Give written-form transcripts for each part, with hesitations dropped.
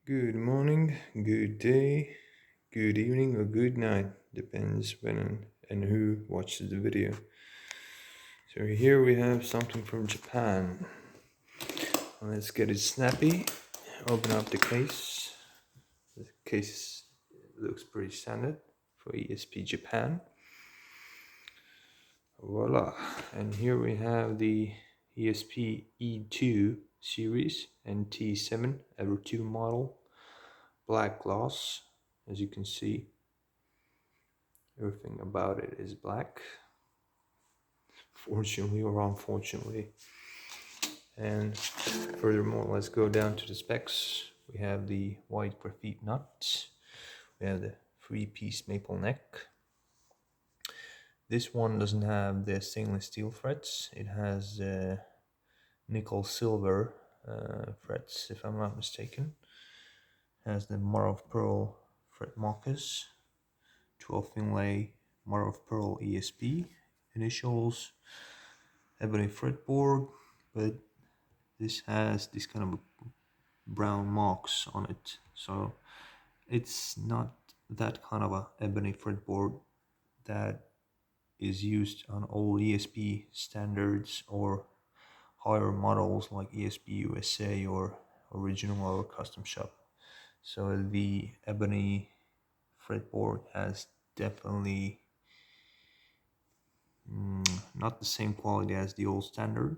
Good morning, good day, good evening, or good night. Depends when and who watches the video. So here we have something from Japan. Let's get it snappy. Open up the case. The case looks pretty standard for ESP Japan. Voila. And here we have the ESP E2 series NT-7 Evertune model. Black gloss, as you can see. Everything about it is black, fortunately or unfortunately. And furthermore, let's go down to the specs. We have the white graphite nut. We have the 3-piece maple neck. This one doesn't have the stainless steel frets. It has nickel silver frets, if I'm not mistaken. It has the mother of pearl fret markers, 12 inlay mother of pearl ESP, initials, ebony fretboard, but this has this kind of brown marks on it, so it's not that kind of a ebony fretboard that is used on all ESP standards or higher models like ESP USA or original or custom shop. So the ebony fretboard has definitely not the same quality as the old standard.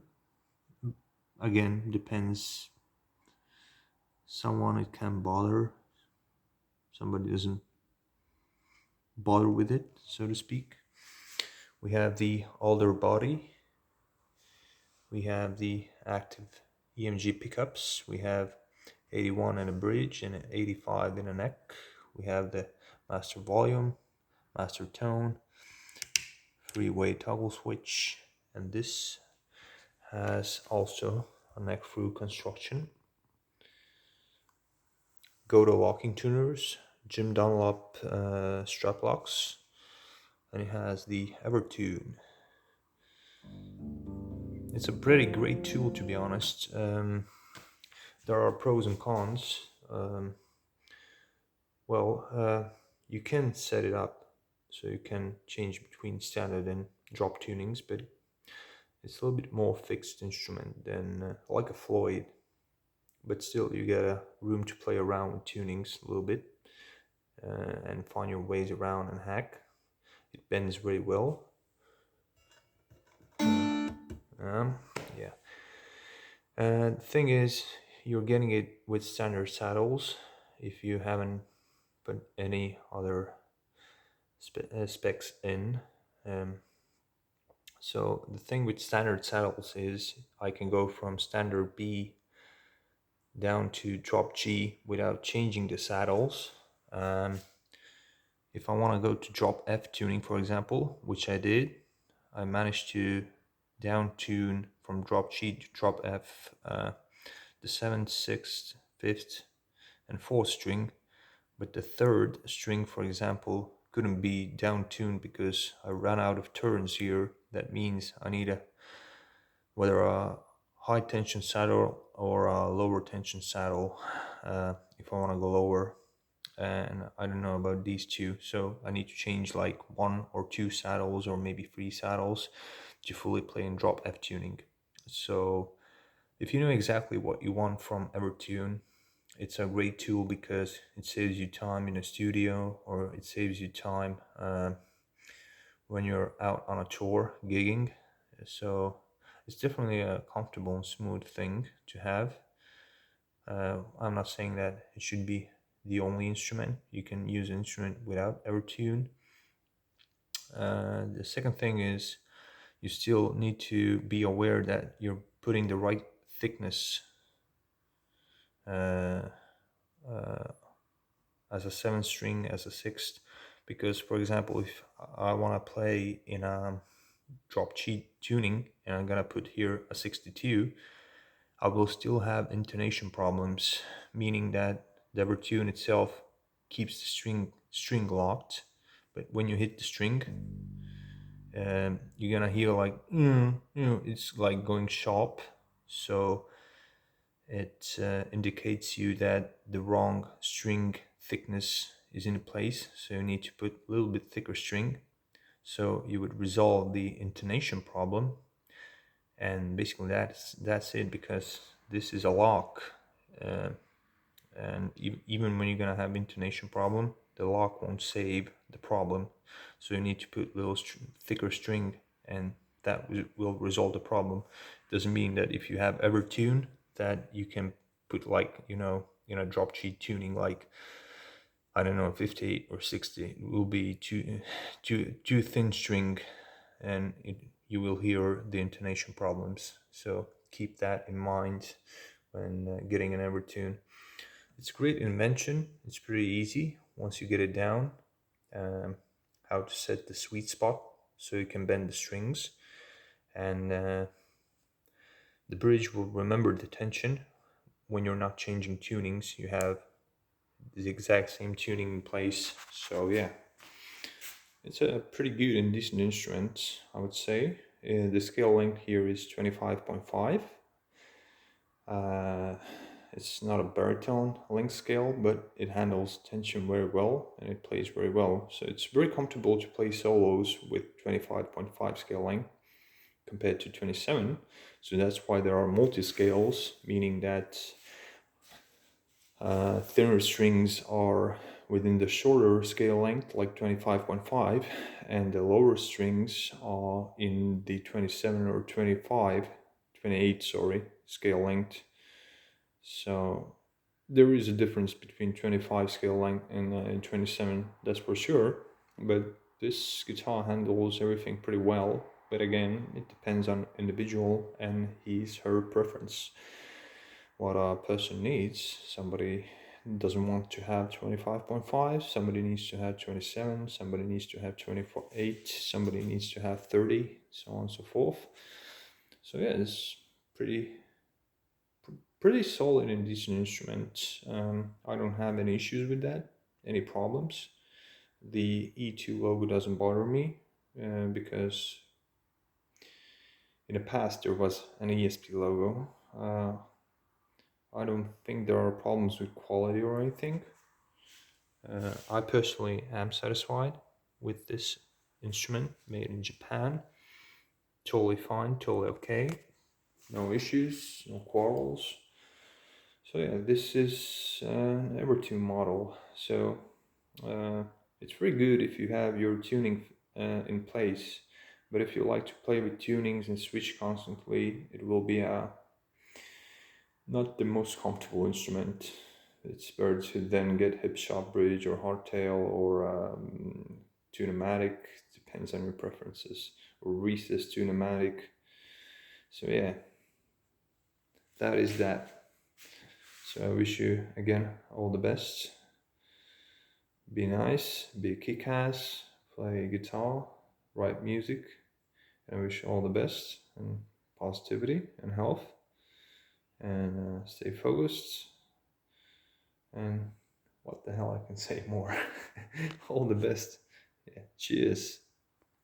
Again, depends. Someone it can bother, somebody doesn't bother with it, so to speak. We have the older body, we have the active EMG pickups, we have 81 in a bridge and 85 in a neck. We have the master volume, master tone, 3-way toggle switch, and this has also a neck through construction. Goto locking tuners, Jim Dunlop strap locks, and it has the Evertune. It's a pretty great tool, to be honest. There are pros and cons. You can set it up so you can change between standard and drop tunings, but it's a little bit more fixed instrument than like a Floyd. But still, you get a room to play around with tunings a little bit and find your ways around and hack. It bends very well. Yeah. The thing is, you're getting it with standard saddles if you haven't put any other specs in. So the thing with standard saddles is I can go from standard B down to drop G without changing the saddles. If I want to go to drop F tuning, for example, which I did, I managed to down tune from drop G to drop F the 7th, 6th, 5th, and 4th string, but the 3rd string, for example, couldn't be down tuned because I ran out of turns here. That means I need whether a high tension saddle or a lower tension saddle if I want to go lower, and I don't know about these two, so I need to change like 1 or 2 saddles or maybe 3 saddles to fully play and drop F tuning. So if you know exactly what you want from Evertune, it's a great tool because it saves you time in a studio, or it saves you time when you're out on a tour gigging. So it's definitely a comfortable and smooth thing to have. I'm not saying that it should be the only instrument. You can use an instrument without Evertune. The second thing is you still need to be aware that you're putting the right thickness as a 7th string, as a 6th, because for example, if I want to play in a drop G tuning and I'm gonna put here a 62, I will still have intonation problems, meaning that the Evertune itself keeps the string locked, but when you hit the string, you're gonna hear like it's like going sharp. So it indicates you that the wrong string thickness is in place, so you need to put a little bit thicker string, so you would resolve the intonation problem. And basically that's it, because this is a lock, and even when you're gonna have intonation problem, the lock won't save the problem, so you need to put a little thicker string, and that will resolve the problem. Doesn't mean that if you have Evertune that you can put, like, drop sheet tuning, like, I don't know, 58 or 60, it will be too thin string, and you will hear the intonation problems. So keep that in mind when getting an Evertune. It's a great invention. It's pretty easy once you get it down, how to set the sweet spot so you can bend the strings, and the bridge will remember the tension. When you're not changing tunings, you have the exact same tuning in place. So yeah, it's a pretty good and decent instrument, I would say. The scale length here is 25.5. It's not a baritone length scale, but it handles tension very well and it plays very well. So it's very comfortable to play solos with 25.5 scale length compared to 27. So that's why there are multi-scales, meaning that thinner strings are within the shorter scale length, like 25.5, and the lower strings are in the 27 or 28 scale length. So there is a difference between 25 scale length and 27, that's for sure. But this guitar handles everything pretty well. But again, it depends on individual and her preference, what a person needs. Somebody doesn't want to have 25.5, somebody needs to have 27, somebody needs to have 28, somebody needs to have 30, so on and so forth. So yeah, it's pretty solid and decent instrument. I don't have any issues with that, any problems. The E2 logo doesn't bother me because in the past there was an ESP logo. I don't think there are problems with quality or anything. I personally am satisfied with this instrument, made in Japan. Totally fine, totally okay. No issues, no quarrels. So yeah, this is an Evertune model. So it's very good if you have your tuning in place. But if you like to play with tunings and switch constantly, it will be not the most comfortable instrument. It's better to then get hip shot bridge or hardtail or tunematic, depends on your preferences, or recessed tunematic. So yeah, that is that. So I wish you again all the best. Be nice, be a kick-ass, play guitar, write music, and I wish you all the best and positivity and health, and stay focused. And what the hell I can say more? All the best. Yeah, cheers.